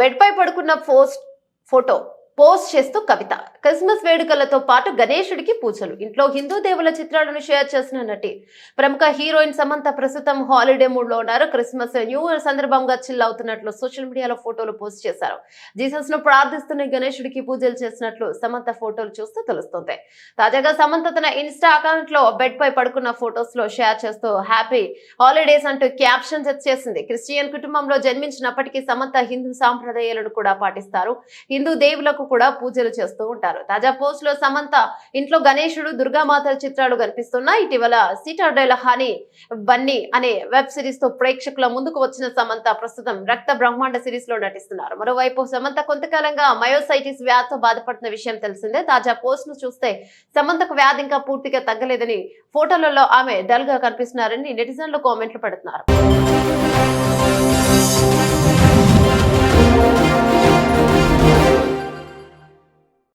Bed పై పడుకున్న photo post చేస్తూ కవిత. Christmas వేడుకలతో పాటు గణేశుడికి పూజలు. ఇంట్లో హిందూ దేవుల చిత్రాలను షేర్ చేసిన నటి. ప్రముఖ హీరోయిన్ సమంత ప్రస్తుతం హాలిడే మూడ్ లో ఉన్నారు. క్రిస్మస్ న్యూ ఇయర్ సందర్భంగా చిల్ అవుతున్నట్లు సోషల్ మీడియాలో ఫోటోలు పోస్ట్ చేశారు. జీసస్ ను ప్రార్థిస్తున్న గణేశుడికి పూజలు చేసినట్లు సమంత ఫోటోలు చూస్తూ తెలుస్తుంది. తాజాగా సమంత తన ఇన్స్టా అకౌంట్ లో బెడ్ పై పడుకున్న ఫోటోస్ లో షేర్ చేస్తూ హ్యాపీ హాలిడేస్ అంటూ క్యాప్షన్ సెట్ చేసింది. క్రిస్టియన్ కుటుంబంలో జన్మించినప్పటికీ సమంత హిందూ సాంప్రదాయాలను కూడా పాటిస్తారు. హిందూ దేవులకు కూడా పూజలు చేస్తూ ఉంటారు. తాజా పోస్ట్ లో సమంత ఇంట్లో గణేశుడు, దుర్గామాత చిత్రాలు కనిపిస్తున్నాయి. ఇటీవల సిటాడెల్ హనీ బన్నీ అనే వెబ్ సిరీస్ తో ప్రేక్షకుల ముందుకు వచ్చిన సమంత ప్రస్తుతం రక్త బ్రహ్మాండ సిరీస్ లో నటిస్తున్నారు. మరోవైపు సమంత కొంతకాలంగా మయోసైటిస్ వ్యాధితో బాధపడుతున్న విషయం తెలిసిందే. తాజా పోస్ట్ ను చూస్తే సమంతకు వ్యాధి ఇంకా పూర్తిగా తగ్గలేదని, ఫోటోలలో ఆమె డల్ గా కనిపిస్తున్నారని నెటిజన్లు కామెంట్లు పెడుతున్నారు.